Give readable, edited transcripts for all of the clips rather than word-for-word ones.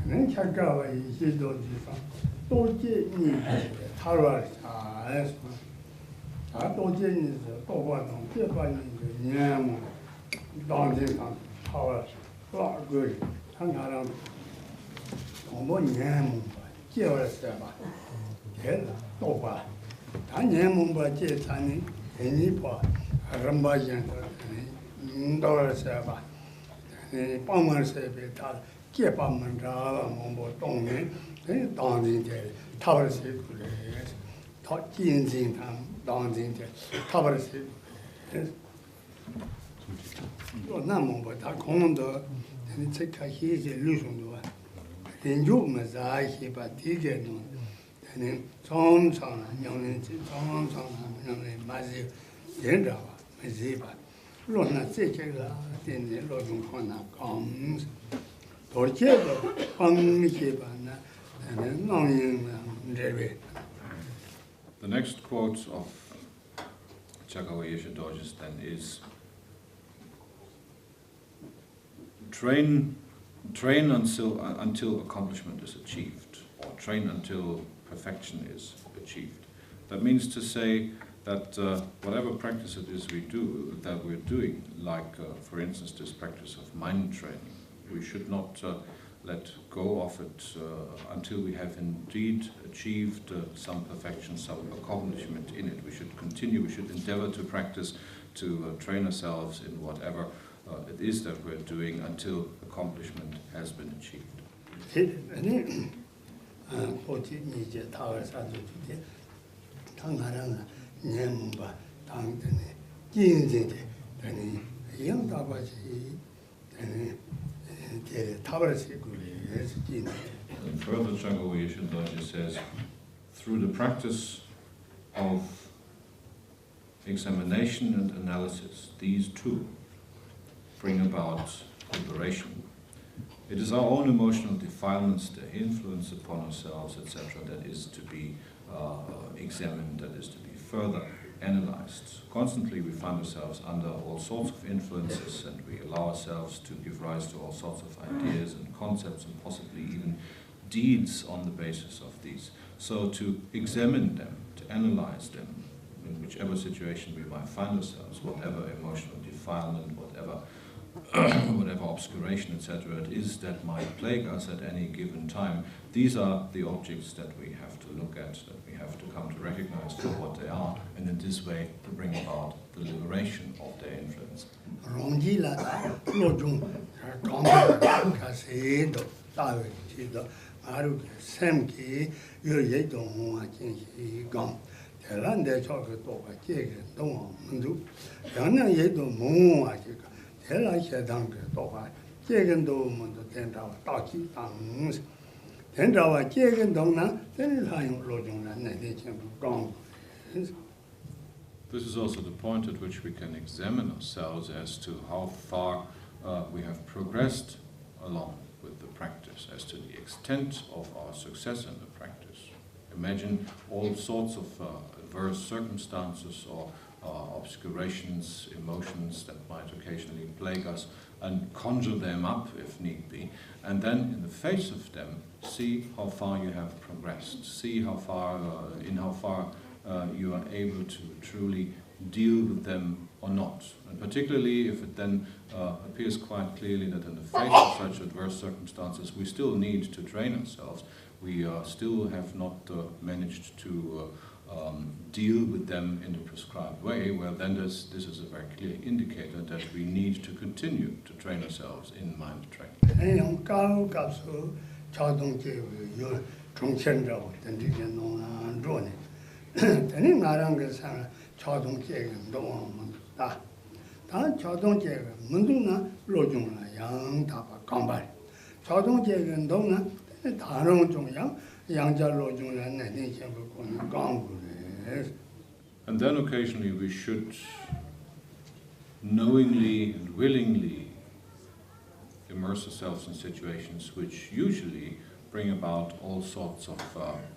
는 착각과 이시도 지상 또제니 타라사에서 다 또제니서 또바동 제반이 냐모 당진상 타와 그 상가랑 뭐 냐모 제월서 봐 걔는 또봐 다 냐모 봐 제산이 괜히 봐 람바지한테 인도에서 봐 빵만세 다 개밥만 다 뭐 동네 당진제 타버스 그래 더 진진당 당진제 타버스 나뭐다 공원도 제가 희지 루송도 연주면서 해봐 되게는 저는 정상 영는 정상 영는 맞이 된다 맞이 봐 로나 제가 된데 로좀 하나 감 도르체도 방미해봐나 The next quote of Chakawa Yeshe Dorjes then is train until accomplishment is achieved, or train until perfection is achieved. That means to say that whatever practice it is we're doing, like for instance this practice of mind training, we should not let go of it until we have indeed achieved some perfection, some accomplishment in it. We should continue, we should endeavor to practice, to train ourselves in whatever it is that we're doing until accomplishment has been achieved. And further, Chakawa Yeshe Dorje says, through the practice of examination and analysis, these two bring about liberation. It is our own emotional defilements, the influence upon ourselves, etc., that is to be examined, that is to be further analyzed. Constantly we find ourselves under all sorts of influences, and we allow ourselves to give rise to all sorts of ideas and concepts and possibly even deeds on the basis of these. So to examine them, to analyze them, in whichever situation we might find ourselves, whatever emotional defilement, whatever obscuration, etc. it is that might plague us at any given time, these are the objects that we have to look at, that we have to come to recognize for what they are, and in this way to bring about the liberation of their influence. This is also the point at which we can examine ourselves as to how far we have progressed along with the practice, as to the extent of our success in the practice. Imagine all sorts of adverse circumstances or obscurations, emotions that might occasionally plague us, and conjure them up if need be, and then in the face of them see how far you have progressed, see how far you are able to truly deal with them or not. And particularly if it then appears quite clearly that in the face of such adverse circumstances we still need to train ourselves, we still have not managed to deal with them in the prescribed way, well then this is a very clear indicator that we need to continue to train ourselves in mind training. And then occasionally we should knowingly and willingly immerse ourselves in situations which usually bring about all sorts of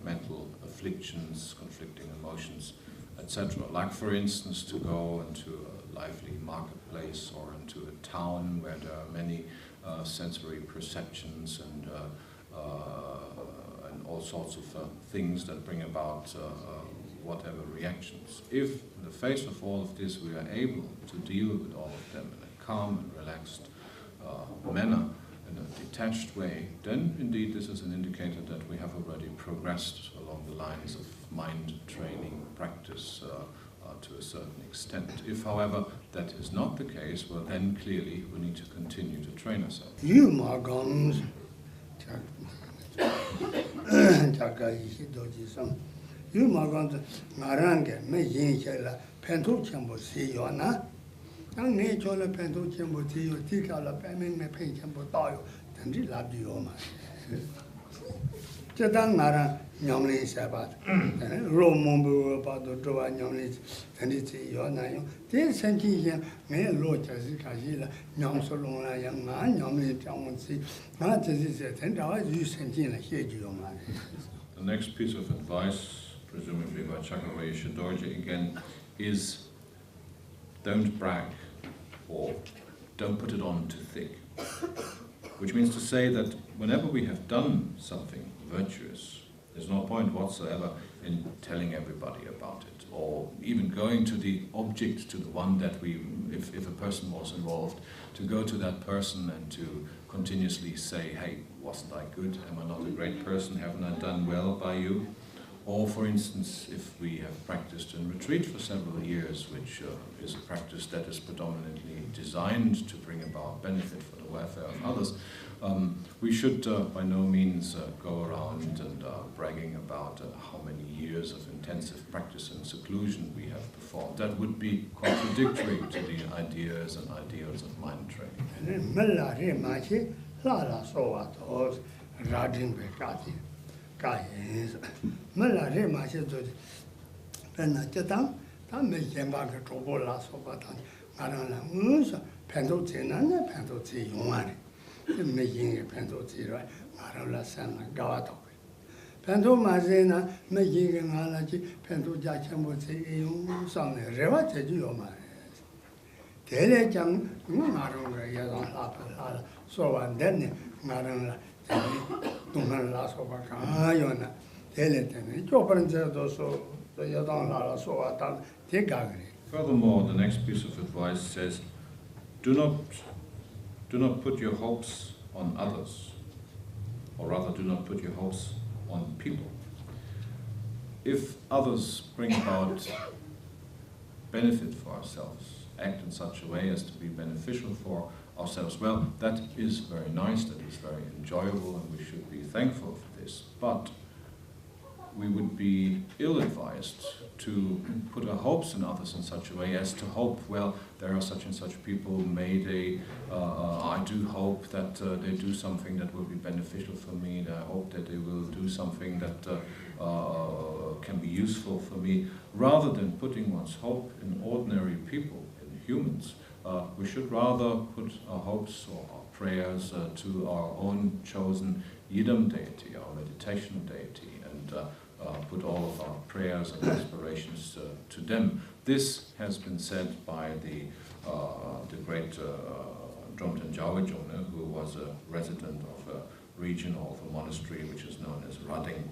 mental afflictions, conflicting emotions, etc. Like for instance to go into a lively marketplace or into a town where there are many sensory perceptions and and all sorts of things that bring about whatever reactions. If in the face of all of this we are able to deal with all of them in a calm and relaxed manner, in a detached way, then indeed this is an indicator that we have already progressed along the lines of mind training practice to a certain extent. If, however, that is not the case, well then clearly we need to continue to train ourselves. Nyamlin Sherab, Romombo about the Drova Nyamlin, and it's your name. This sentient may look as it can Nyam Solona, young man, Nyamlin Tamonsi, not as it said, and I you sentient here, your man. The next piece of advice, presumably by Chakaway Shidorji again, is don't brag or don't put it on too thick. Which means to say that whenever we have done something virtuous, there's no point whatsoever in telling everybody about it, or even going to the object, to the one that if a person was involved, to go to that person and to continuously say, hey, wasn't I good? Am I not a great person? Haven't I done well by you? Or, for instance, if we have practiced in retreat for several years, which is a practice that is predominantly designed to bring about benefit for the welfare of others, we should by no means go around and bragging about how many years of intensive practice and seclusion we have performed. That would be contradictory to the ideas and ideals of mind training. Pento Mazena, making analogy, Pento Jachambo, something, Revate Dioma. Telejang, Marunga, Yazan Lapa, so and then Marunga, Tuman Las Ovacayona, Teleton, Jopanzo, so the Yazan Lala, so Atan, Tegagri. Furthermore, the next piece of advice says, do not put your hopes on others, or rather do not put your hopes on people. If others bring about benefit for ourselves, act in such a way as to be beneficial for ourselves, well, that is very nice, that is very enjoyable, and we should be thankful for this. But we would be ill-advised to put our hopes in others in such a way as to hope, well, there are such and such people, I do hope that they do something that will be beneficial for me, I hope that they will do something that can be useful for me. Rather than putting one's hope in ordinary people, in humans, we should rather put our hopes or our prayers to our own chosen Yidam deity, our meditation deity, and put all of our prayers and aspirations to them. This has been said by the great Dromten Jawajone, who was a resident of a region or of a monastery which is known as Rading.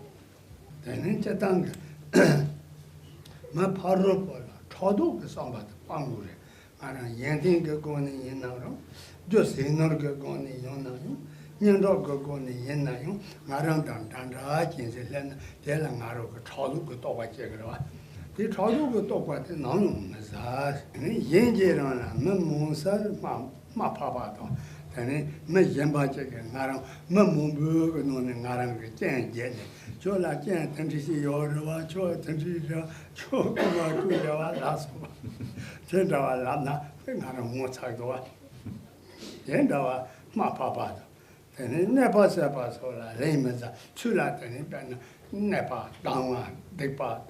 Nepa sepa sola, Rimeza, Chula, Nepa, Dama, Depa,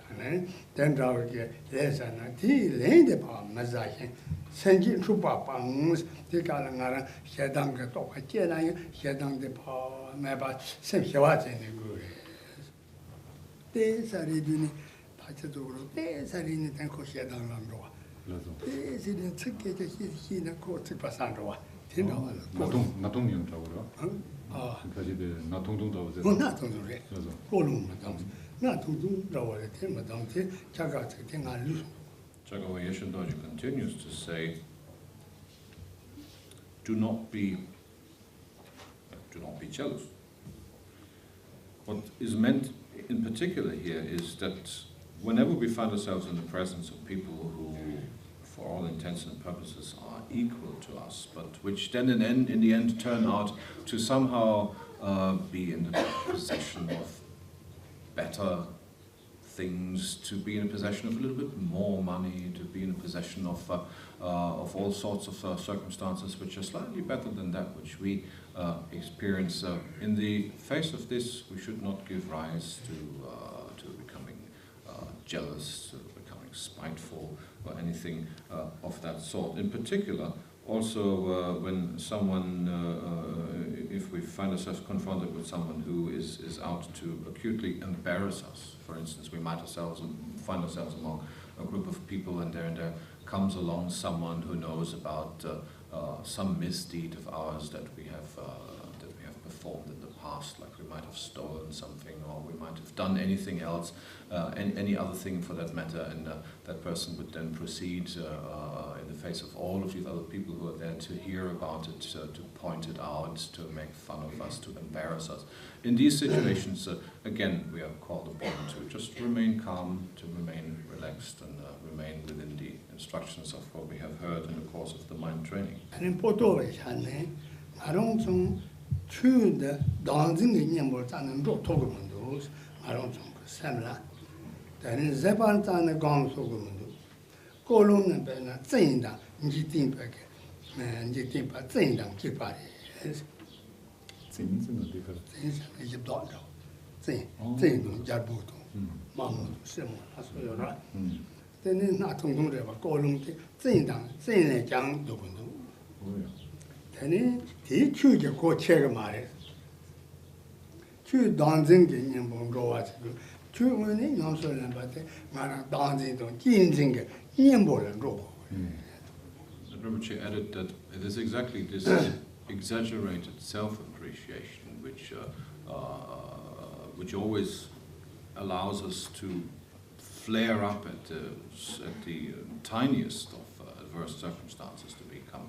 then Drawke, Lesana, T, Lendepa, Mazakin, Senji Trupa, Pangs, the Kalangara, Shedanga Toka Jena, Shedang de Pa, Meba, Sem Shawat in the Guru. These are the Pachaduro, these are in the Tanko Shedang Landroa. These in the Ticket, he in the court, Pasandroa. 그까지 나 통통 더 뭐 나통통래. 그래서 고lum만 당. 나통통 저월 테마 당테 자가 tenga lu. Jagawa Yeshe Doji continues to say, do not be jealous. What is meant in particular here is that whenever we find ourselves in the presence of people who, for all intents and purposes, are equal to us, but which then in the end turn out to somehow be in the possession of better things, to be in a possession of a little bit more money, to be in a possession of all sorts of circumstances which are slightly better than that which we experience. In the face of this, we should not give rise to becoming jealous, to becoming spiteful, or anything of that sort. In particular, also when someone, if we find ourselves confronted with someone who is out to acutely embarrass us, for instance, we might find ourselves among a group of people and there comes along someone who knows about some misdeed of ours that we have performed in the past, like we might have stolen something or we might have done anything else, any other thing for that matter, and that person would then proceed in the face of all of these other people who are there to hear about it, to point it out, to make fun of us, to embarrass us. In these situations, again, we are called upon to just remain calm, to remain relaxed, and remain within the instructions of what we have heard in the course of the mind training. And I don't true the dancing in Yambo and Rotogamundos, I don't know, Samla. Then in Zepan and the Gong Sogamundu. Colon and Bena, Zinda, Jitin Pack, and Jitin Pat Zinda, Kipari. 재밌는 데가 Is a dog. Zin, Jabuto, Mamu, Simon, as well, right? Then it's not to do the Colon, Zinda, Zin, Jang, Dugundu. 뭐예요? Then he choose a co chair married. Choose dancing in Bongo. Choose when he knows but dancing to Jinzing, Yambo and Robo. Rinpoche added that it is exactly this exaggerated self-appreciation which always allows us to flare up at the tiniest of adverse circumstances, to become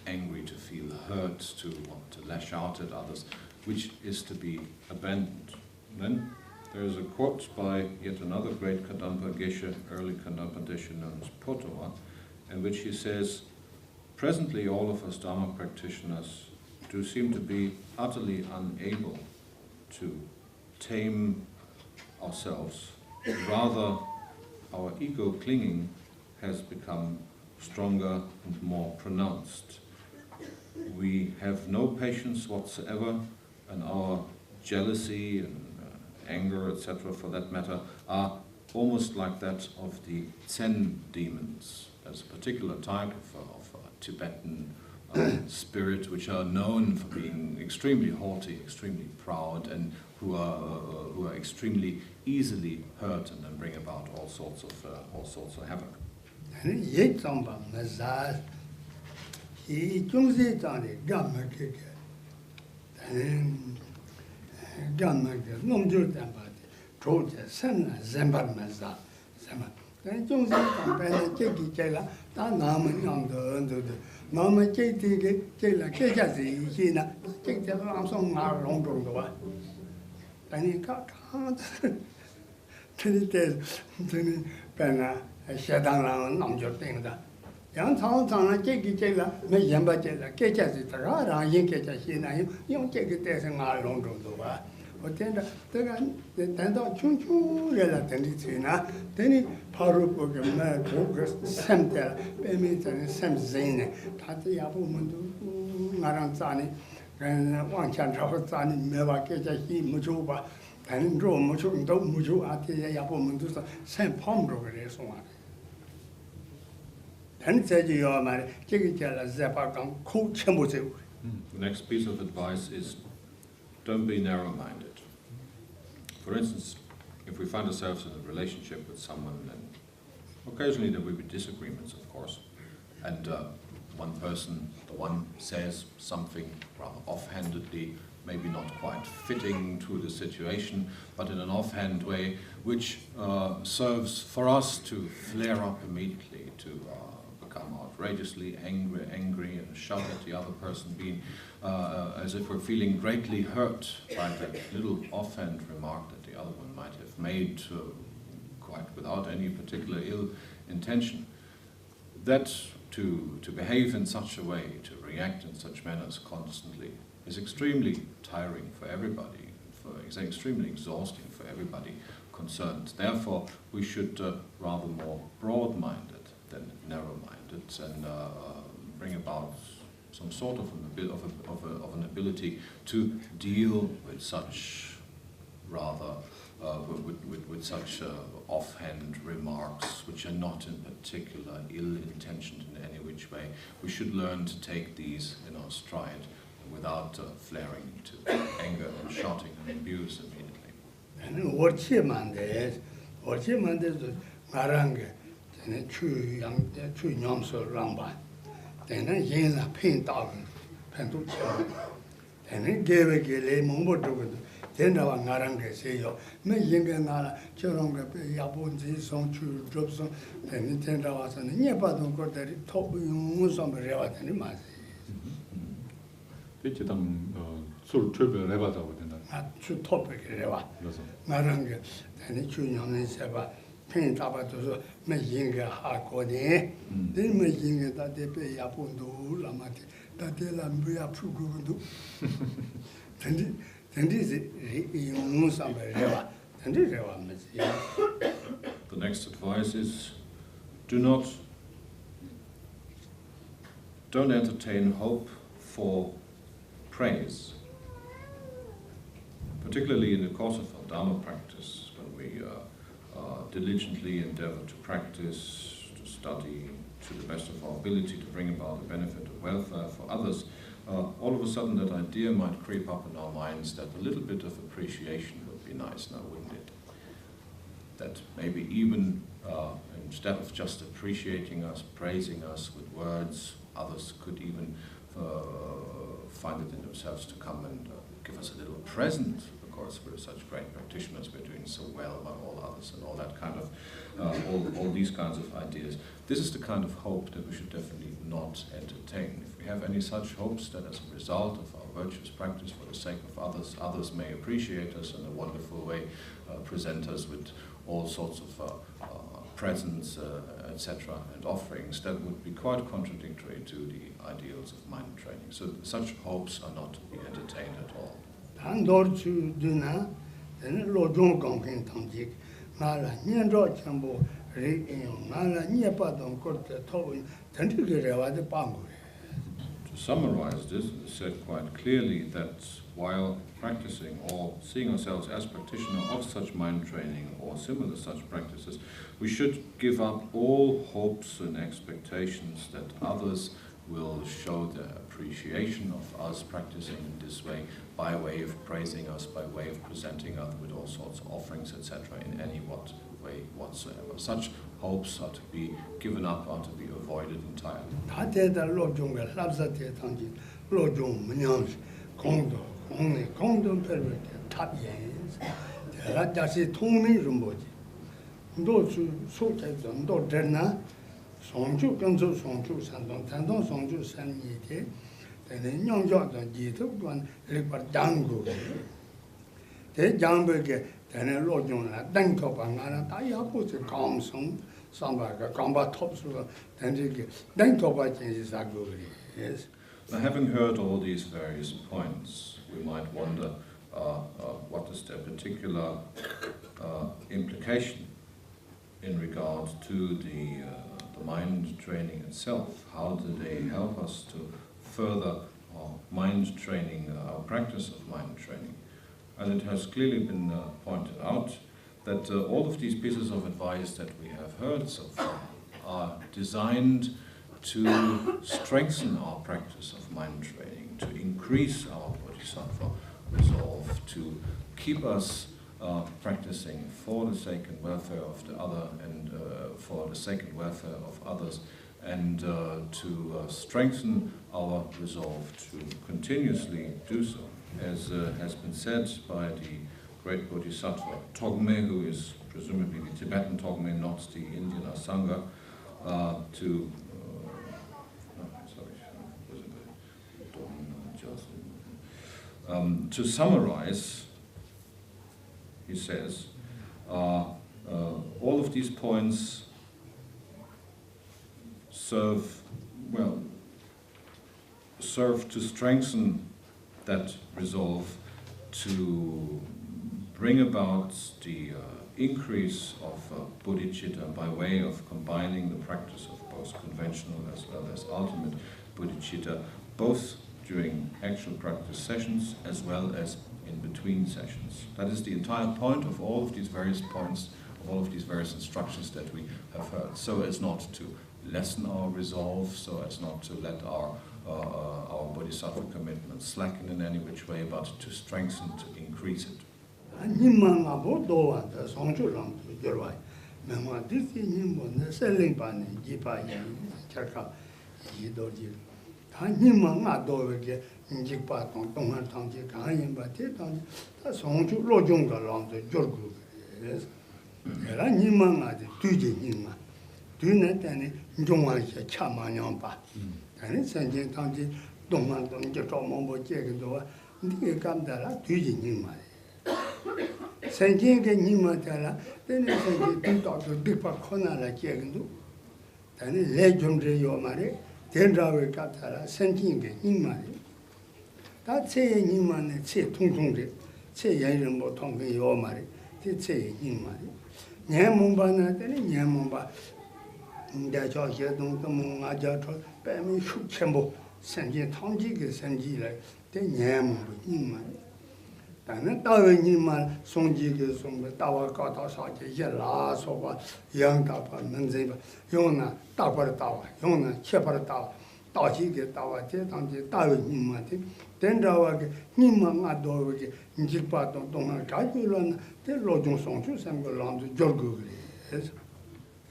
angry, to feel hurt, to want to lash out at others, which is to be abandoned. Then there is a quote by yet another great Kadampa Geshe, early Kadampa Deshe known as Potowa, in which he says, presently all of us Dharma practitioners do seem to be utterly unable to tame ourselves. Rather, our ego clinging has become stronger and more pronounced. We have no patience whatsoever, and our jealousy and anger, etc., for that matter, are almost like that of the Zen demons. There's a particular type of Tibetan spirit which are known for being extremely haughty, extremely proud, and who are extremely easily hurt and then bring about all sorts of havoc. And yet, some Mazaz, he comes it on the Gamma kick. And Gamma, no good about it. Told the Sen, Zemba Mazaz. Then Jones and Jackie Kela, that Naman on the Norman Katie Kela, Kajazi, Hina, take the Ramson are long to the one. And he can't. Then Penna, I shut down on your thing that. Young town, Jackie Kela, may Yamba Jella, Kajazi, Tarara, Yankaja Hina, you don't take it as an hour long to the one. But then the Chunchu relativity, then he Parupo, Progress, Samtel, Bemit, Sam Zane, Tati Abu Maranzani, and one Chantrafani, Meva Kajahi, Mujuba, and Rome, Muju, Muju, Ati Yabu Mundusa, Sam Pomro, so on. Then said you are my Jigitella Zapagam, Coach Chamuzu. The next piece of advice is don't be narrow-minded. For instance, if we find ourselves in a relationship with someone, and occasionally there will be disagreements, of course, and one person, the one says something rather offhandedly maybe not quite fitting to the situation, but in an offhand way, which serves for us to flare up immediately, to become outrageously angry and shout at the other person, being as if we're feeling greatly hurt by that little offhand remark that the other one might have made, quite without any particular ill intention. That to behave in such a way, to react in such manners constantly, is extremely tiring for everybody, extremely exhausting for everybody concerned. Therefore, we should rather more broad-minded than narrow-minded, and bring about some sort of an ability to deal with such rather with such offhand remarks, which are not in particular ill-intentioned in any which way. We should learn to take these in our stride without flaring into anger and shouting and abuse immediately. And what you man is Maranga, and two youngs of Ramba. Then I yin a paint dog, Pentu, and it gave a gay mumbo to then our Naranga say, yo, me yinga, Choranga, Yabunzi, some two drops, and 10 hours, and nearby don't got that top you some real and it 대체 술 트랩을 해봐자고 된다. 주 토픽이 레와. 그래서 나랑 게 아니 주영은 세바 펜 잡아줘서 매 인가 하거든. 내 인가 다 대배 야본도 라마티 다텔라 뭐야 푸고도. 근데 이용 삼배 레와. 근데 레와 맞지. The next advice is don't entertain hope for praise, particularly in the course of our Dharma practice, when we diligently endeavor to practice, to study to the best of our ability to bring about the benefit of welfare for others. All of a sudden that idea might creep up in our minds that a little bit of appreciation would be nice now, wouldn't it? That maybe even instead of just appreciating us, praising us with words, others could even find it in themselves to come and give us a little present, because we're such great practitioners, we're doing so well among all others, and all that kind of, all these kinds of ideas. This is the kind of hope that we should definitely not entertain. If we have any such hopes that as a result of our virtuous practice for the sake of others, others may appreciate us in a wonderful way, present us with all sorts of presents, etc., and offerings, that would be quite contradictory to the ideals of mind training. So such hopes are not to be entertained at all. To summarize this, it's said quite clearly that while practicing or seeing ourselves as practitioner of such mind training or similar such practices, we should give up all hopes and expectations that others will show their appreciation of us practicing in this way by way of praising us, by way of presenting us with all sorts of offerings, etc., in any way whatsoever. Such hopes are to be given up, are to be avoided entirely. Now, having heard all these various points, we might wonder what is their particular implication in regard to the mind training itself. How do they help us to further our mind training, our practice of mind training? And it has clearly been pointed out that all of these pieces of advice that we have heard so far are designed to strengthen our practice of mind training, to increase our bodhisattva resolve, to keep us practicing for the sake and welfare of the other, and for the sake and welfare of others, and to strengthen our resolve to continuously do so. as has been said by the great Bodhisattva Togme, who is presumably the Tibetan Togme, not the Indian Asanga, to summarize, he says, all of these points serve to strengthen that resolve to bring about the increase of bodhicitta by way of combining the practice of both conventional as well as ultimate bodhicitta, both during actual practice sessions as well as in between sessions. That is the entire point of all of these various points, of all of these various instructions that we have heard, so as not to lessen our resolve, so as not to let our bodhisattva commitment slacken in any which way, but to strengthen, to increase it.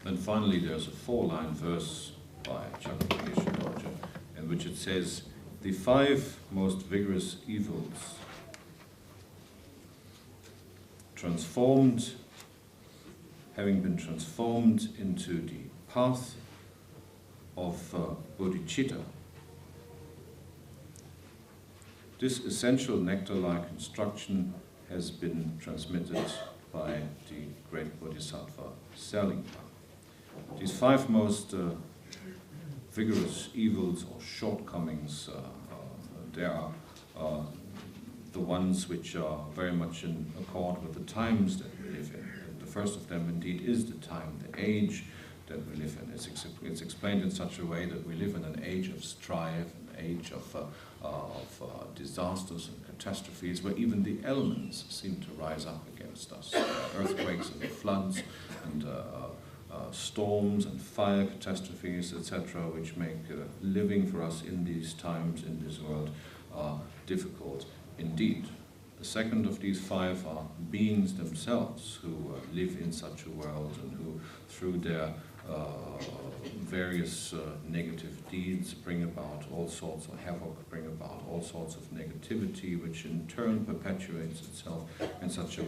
And finally, there's a 4-line verse by Chakra in which it says, the 5 most vigorous evils having been transformed into the path of bodhicitta, this essential nectar-like instruction has been transmitted by the great Bodhisattva Serlingpa. These 5 most vigorous evils or shortcomings, they are the ones which are very much in accord with the times that we live in. And the first of them indeed is the time, the age that we live in. It's explained in such a way that we live in an age of strife, an age of disasters and catastrophes, where even the elements seem to rise up against us. Earthquakes and floods and storms and fire catastrophes, etc., which make living for us in these times, in this world, difficult indeed. The second of these 5 are beings themselves who live in such a world and who, through their various negative deeds, bring about all sorts of havoc, bring about all sorts of negativity, which in turn perpetuates itself in such a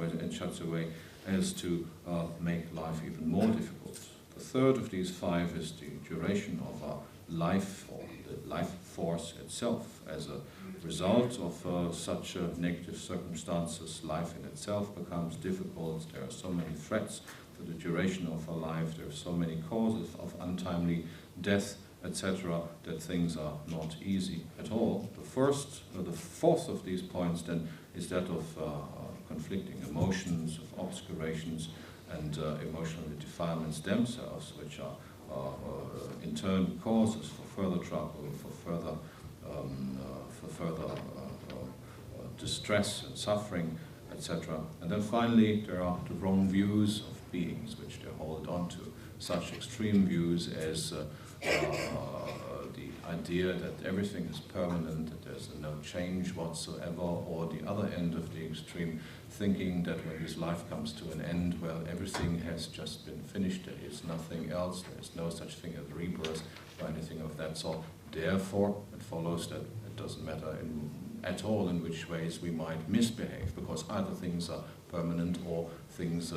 way as to make life even more difficult. The third of these 5 is the duration of our life, or the life force itself. As a result of such negative circumstances, life in itself becomes difficult. There are so many threats to the duration of our life, there are so many causes of untimely death, etc., that things are not easy at all. The fourth of these points then is that of conflicting emotions, of obscurations, and emotional defilements themselves, which are in turn causes for further trouble, for further distress and suffering, etc. And then finally, there are the wrong views of beings which they hold on to, such extreme views as the idea that everything is permanent, that there's no change whatsoever, or the other end of the extreme, thinking that when this life comes to an end, well, everything has just been finished, there is nothing else, there is no such thing as rebirth or anything of that sort. Therefore, it follows that it doesn't matter in at all in which ways we might misbehave, because either things are permanent or things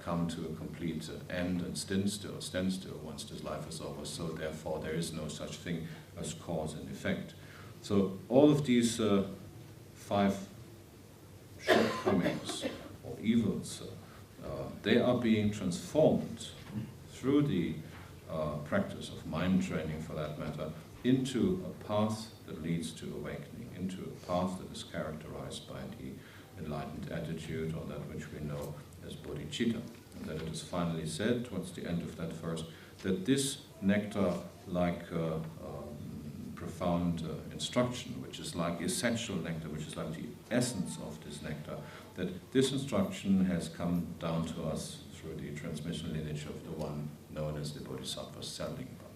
come to a complete end and stand still once this life is over. So therefore there is no such thing as cause and effect. So all of these 5 shortcomings or evils, they are being transformed through the practice of mind training, for that matter, into a path that leads to awakening, into a path that is characterized by the enlightened attitude, or that which we know as bodhicitta. And that it is finally said, towards the end of that verse, that this nectar-like profound instruction, which is like essential nectar, which is like the essence of this nectar, that this instruction has come down to us through the transmission lineage of the one known as the Bodhisattva Serlingpa.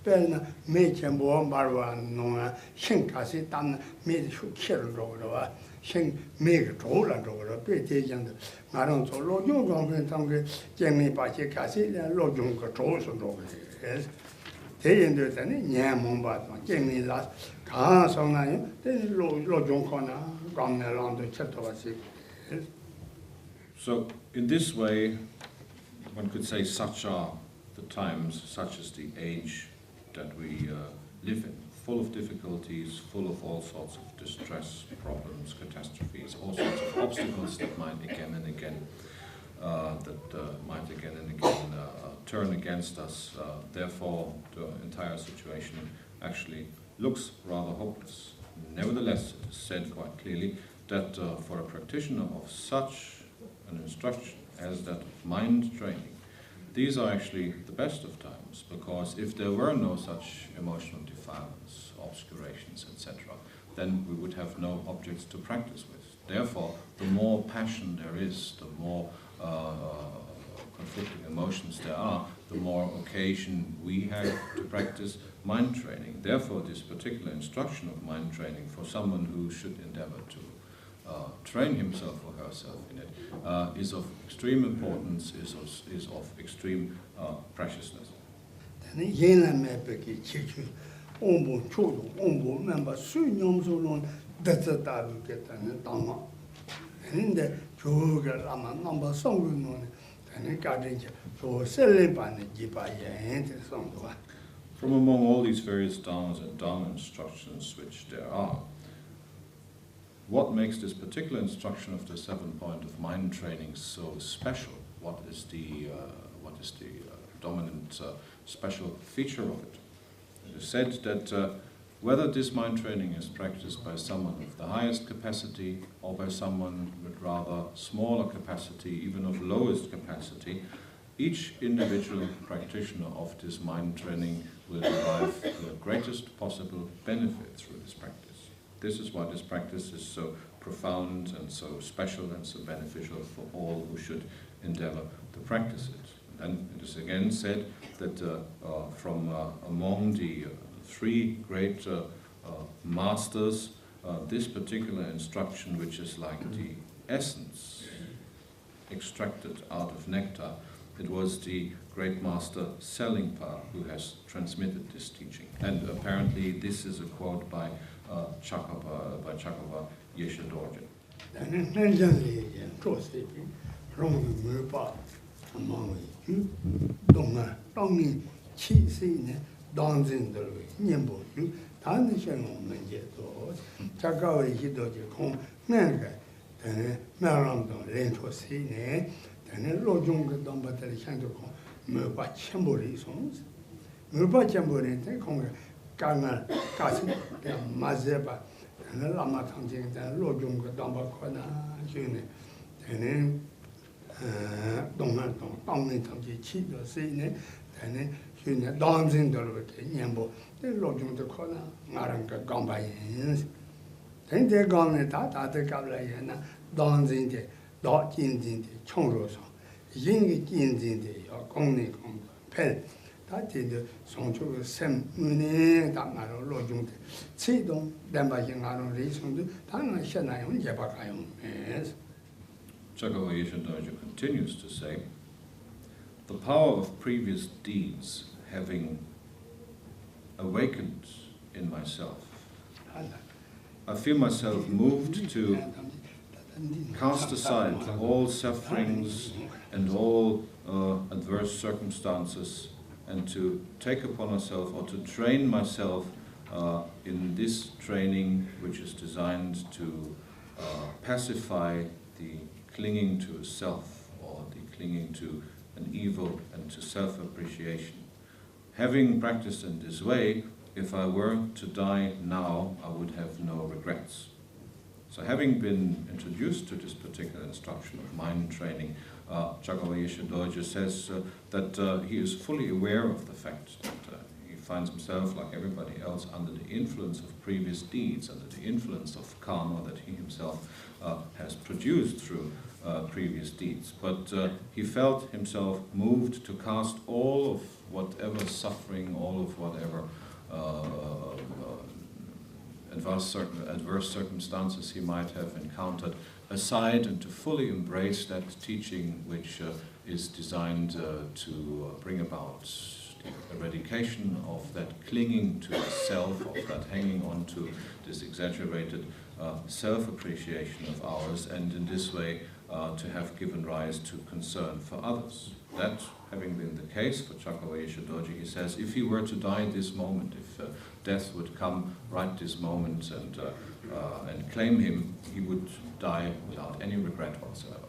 Perna me chembo marwa no shin kasi tam me shu khir ro shin me ro la ro pe te jang de ngaron so lo jong gong pen tang ge jian mi ba che kasi le lo jong ge zhou shen ro ge te yin de de ni nian mong ba jian mi la ga song na yin de lo jong ko na gang na lang de che to ba si. So in this way one could say such are the times, such is the age that we live in, full of difficulties, full of all sorts of distress, problems, catastrophes, all sorts of obstacles that might again and again turn against us. Therefore, the entire situation actually looks rather hopeless. Nevertheless, it is said quite clearly that for a practitioner of such an instruction as that of mind training, these are actually the best of times, because if there were no such emotional defilements, obscurations, etc., then we would have no objects to practice with. Therefore, the more passion there is, the more conflicting emotions there are, the more occasion we have to practice mind training. Therefore, this particular instruction of mind training for someone who should endeavor to train himself or herself in it is of extreme importance, is of extreme preciousness. From among all these various dharmas and dharma instructions which there are, what makes this particular instruction of the 7th point of mind training so special? What is the dominant special feature of it? It is said that whether this mind training is practiced by someone of the highest capacity or by someone with rather smaller capacity, even of lowest capacity, each individual practitioner of this mind training will derive the greatest possible benefit through this practice. This is why this practice is so profound and so special and so beneficial for all who should endeavor to practice it. And it is again said that from among the 3 great masters, this particular instruction, which is like the essence extracted out of nectar, it was the great master Serlingpa who has transmitted this teaching. And apparently this is a quote by Chakapa Yeshe Dorje. Lama Tangjing, Lojung, Damba Kona, June, Dongan, Donging Tangji, Chi, the Sine, and June, dancing the Yambo, the Lojung the Kona, Maranka Gamba. Then they're gone at that, the Gabriana, dancing the 다 진진의 총로상 인기 진진의 공리 공 펠 다티의 성초의 샘문에 담아로 로중대 치동 담바징하는 리성도 당연 현나요 예바가요. Chakavayesha Dojo continues to say, the power of previous deeds having awakened in myself, I feel myself moved to cast aside all sufferings and all adverse circumstances and to take upon myself or to train myself in this training which is designed to pacify the clinging to a self or the clinging to an evil and to self-appreciation. Having practiced in this way, if I were to die now, I would have no regrets. So having been introduced to this particular instruction of mind training, Chakavayesha Dojo says that he is fully aware of the fact that he finds himself, like everybody else, under the influence of previous deeds, under the influence of karma that he himself has produced through previous deeds. But he felt himself moved to cast all of whatever suffering, all of whatever adverse circumstances he might have encountered aside and to fully embrace that teaching which is designed to bring about the eradication of that clinging to the self, of that hanging on to this exaggerated self-appreciation of ours, and in this way to have given rise to concern for others. That having been the case for Chakavayesha Doji, he says, if he were to die this moment, if death would come right this moment and claim him, he would die without any regret whatsoever.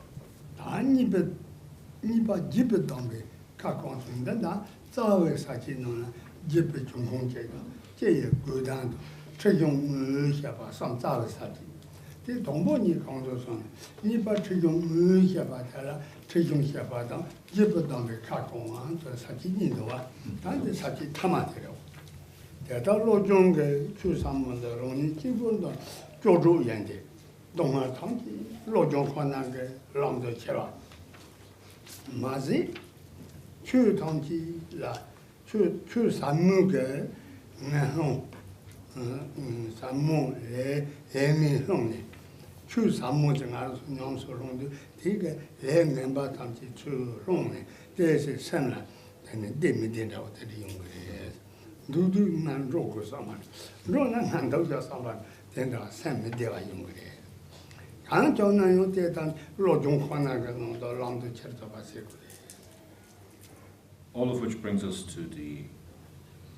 All of which brings us to the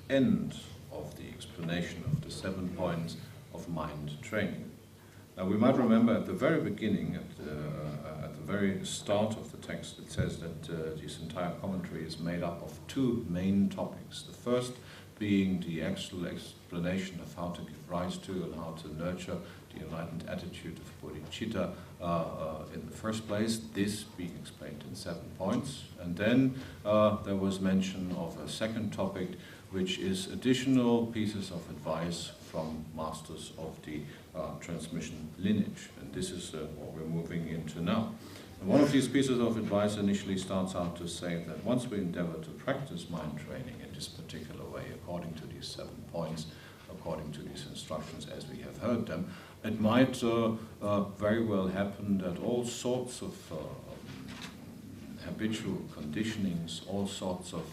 end of the explanation of the 7 points of mind training. Now we might remember at the very beginning, at the very start of the text, it says that this entire commentary is made up of 2 main topics. The first being the actual explanation of how to give rise to and how to nurture the enlightened attitude of bodhicitta in the first place, this being explained in 7 points. And then there was mention of a second topic, which is additional pieces of advice from masters of the transmission lineage. And this is what we're moving into now. And one of these pieces of advice initially starts out to say that once we endeavor to practice mind training in this particular way, according to these 7 points, according to these instructions as we have heard them, it might very well happen that all sorts of habitual conditionings, all sorts of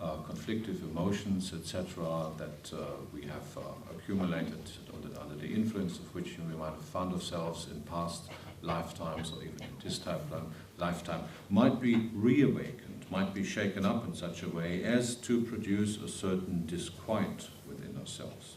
conflictive emotions, etc., that we have accumulated under the influence of which we might have found ourselves in past lifetimes or even in this lifetime, might be reawakened, might be shaken up in such a way as to produce a certain disquiet within ourselves.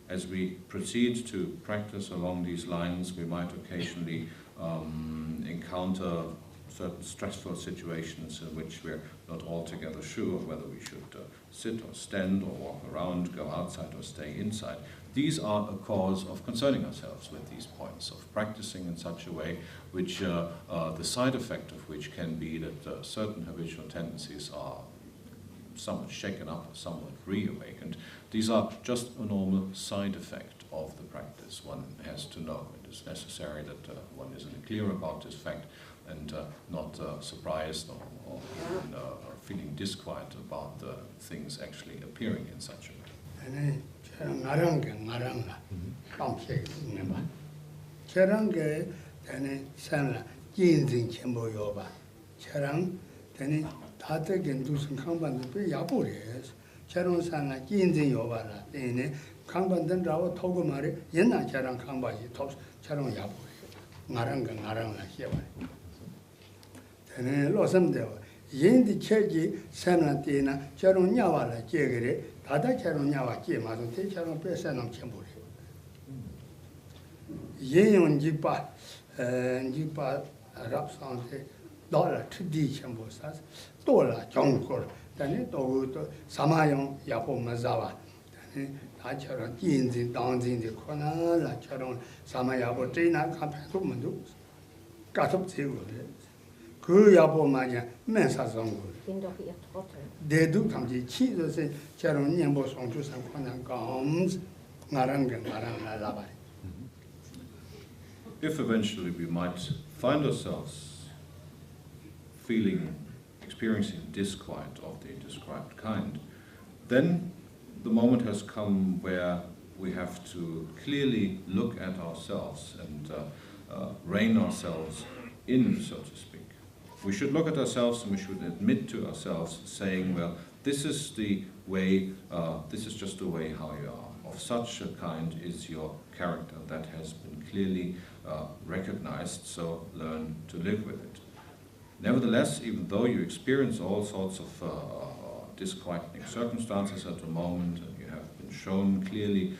As we proceed to practice along these lines, we might occasionally encounter certain stressful situations in which we're not altogether sure whether we should sit or stand or walk around, go outside or stay inside. These are a cause of concerning ourselves with these points, of practicing in such a way which the side effect of which can be that certain habitual tendencies are somewhat shaken up, somewhat reawakened. These are just a normal side effect of the practice. One has to know. It is necessary that one is clear about this fact and not surprised or even, feeling disquiet about things actually appearing in such a way. Yendi cheji senantina charon nyawa la jegere dada charon nyawa je ma so te charon pe senam chembure yen jipa rap sante dola tudi chembo sas dola jongkor tane to samayong yapo mazawa tane da charon jinjin dangjin de kona la charon samayapo trina ka phe mundu ka thop chego 그 야보 마냐 맨사성고 대두 감지 치도세 저런 년보 송주상 권한 감 나랑 라바. If eventually we might find ourselves experiencing disquiet of the described kind, then the moment has come where we have to clearly look at ourselves and rein ourselves in, so to speak. We should look at ourselves and we should admit to ourselves, saying, well, this is the way, this is just the way how you are. Of such a kind is your character that has been clearly recognized, so learn to live with it. Nevertheless, even though you experience all sorts of disquieting circumstances at the moment, and you have been shown clearly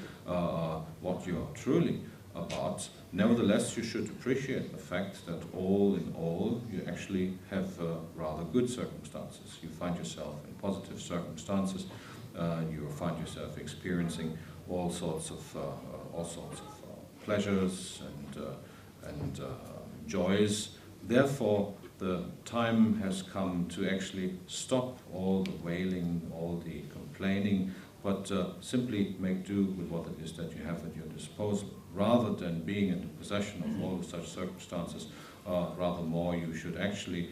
what you are truly about, nevertheless, you should appreciate the fact that all in all, you actually have rather good circumstances. You find yourself in positive circumstances. You find yourself experiencing all sorts of pleasures and joys. Therefore, the time has come to actually stop all the wailing, all the complaining, but simply make do with what it is that you have at your disposal. Rather than being in the possession of all of such circumstances, rather more you should actually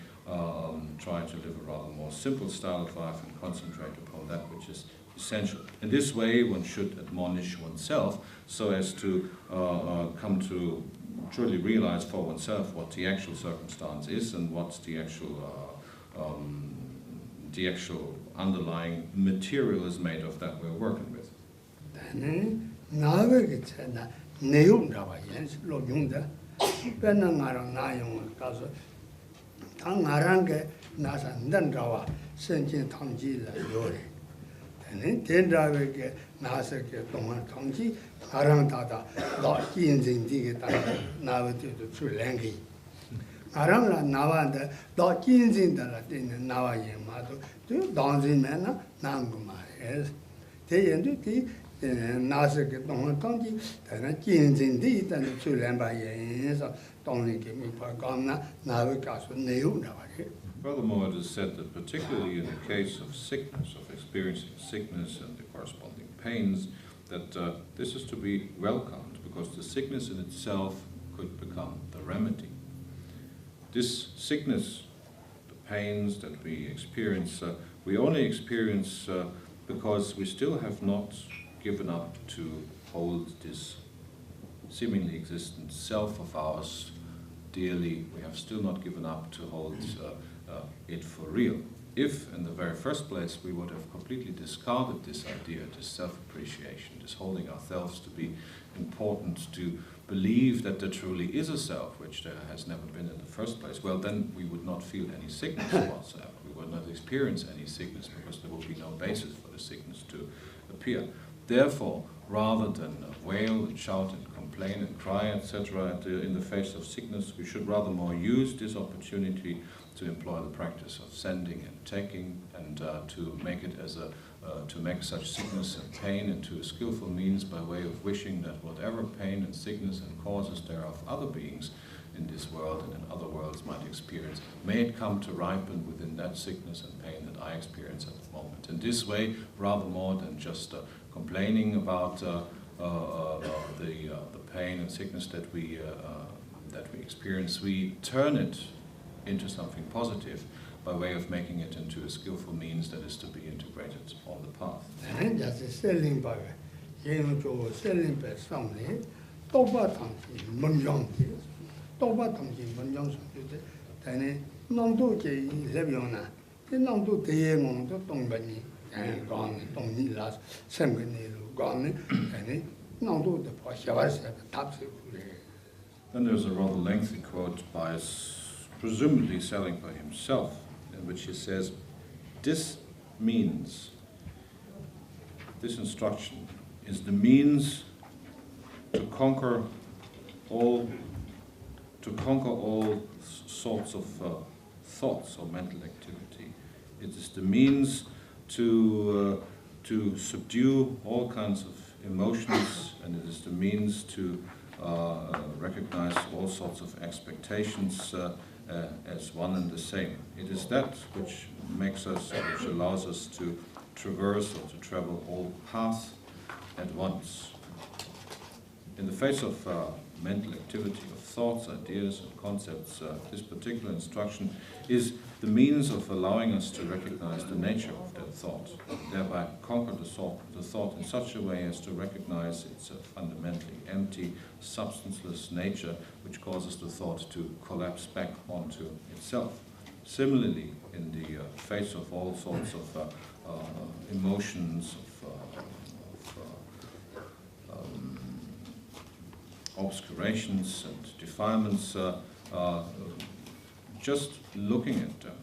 try to live a rather more simple style of life and concentrate upon that which is essential. In this way, one should admonish oneself so as to come to truly realize for oneself what the actual circumstance is and what's the actual underlying material is made of that we're working with. 내용 나와 연습 로용다 변는 나랑 나용 가서 당 나랑 게 나서 난다와 선진 통지를 요래 되는 된다게 나서게 동안 통지 나랑 다다 너 인생디게 다 나와도 출랭기 나랑라 나와데 너 인생들라 되는 나와예 마도 또 당진면은 난고 말해 대연도 나서게 동안 통지 다나 진진디 일단 출랭바예서 동리게 미파감나 나와 가서 내용 나와게. Furthermore, it is said that particularly in the case of sickness, of experiencing sickness and the corresponding pains, that this is to be welcomed because the sickness in itself could become the remedy. This sickness, the pains that we experience, we only experience because we still have not given up to hold this seemingly existent self of ours dearly. We have still not given up to hold it for real. If, in the very first place, we would have completely discarded this idea, this self-appreciation, this holding ourselves to be important, to believe that there truly is a self, which there has never been in the first place, well, then we would not feel any sickness whatsoever. We would not experience any sickness because there would be no basis for the sickness to appear. Therefore, rather than wail and shout and complain and cry, etc., in the face of sickness, we should rather more use this opportunity to employ the practice of sending and taking, and to make it as to make such sickness and pain into a skillful means by way of wishing that whatever pain and sickness and causes there of other beings in this world and in other worlds might experience, may it come to ripen within that sickness and pain that I experience at the moment. In this way, rather more than just complaining about the pain and sickness that we experience, we turn it into something positive by way of making it into a skillful means that is to be integrated on the path. And just Serlingpa, Serlingpa something, Toba Tanki, Munjong, Toba Tanki, Munjong, then Nonto Jay, Leviona, the Nonto Tayamon, the Tongbani, and gone, Tony last, Semini, gone, and Nonto the Poshavas at the top. Then there's a rather lengthy quote by presumably Serlingpa himself, in which he says, this instruction is the means to conquer all sorts of thoughts or mental activity. It is the means to subdue all kinds of emotions, and it is the means to recognize all sorts of expectations as one and the same. It is that which which allows us to traverse or to travel all paths at once. In the face of mental activity, of thoughts, ideas, and concepts, this particular instruction is the means of allowing us to recognize the nature of that thought, and thereby conquer the thought in such a way as to recognize its fundamentally empty, substanceless nature, which causes the thought to collapse back onto itself. Similarly, in the face of all sorts of emotions, obscurations and defilements, just looking at them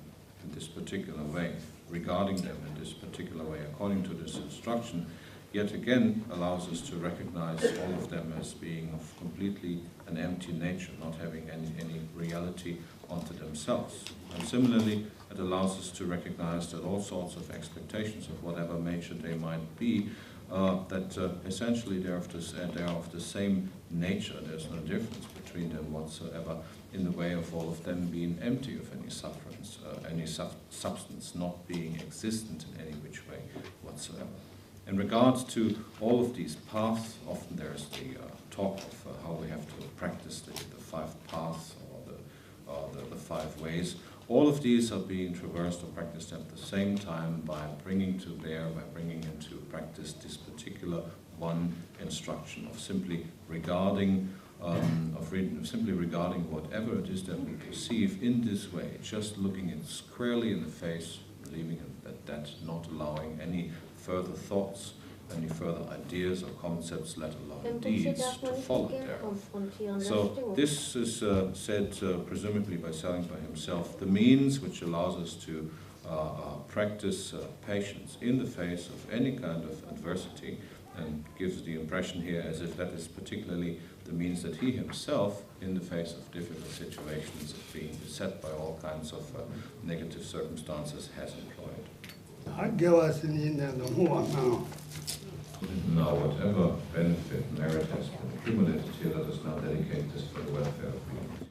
in this particular way, regarding them in this particular way, according to this instruction, yet again allows us to recognize all of them as being of completely an empty nature, not having any reality onto themselves. And similarly, it allows us to recognize that all sorts of expectations of whatever nature they might be, that essentially they are of the same nature. There's no difference between them whatsoever in the way of all of them being empty of any sufferance, any substance, not being existent in any which way whatsoever. In regards to all of these paths, often there's the talk of how we have to practice the 5 paths or the 5 ways. All of these are being traversed or practiced at the same time by bringing into practice this particular one instruction of simply regarding whatever it is that we perceive in this way, just looking it squarely in the face, leaving it at that, not allowing any further thoughts, any further ideas or concepts, let alone deeds, to follow there. So this is said presumably by Serlingpa himself, the means which allows us to practice patience in the face of any kind of adversity, and gives the impression here as if that is particularly the means that he himself, in the face of difficult situations, of being beset by all kinds of negative circumstances, has employed. Now, whatever benefit, merit has been accumulated here, let us now dedicate this for the welfare of beings.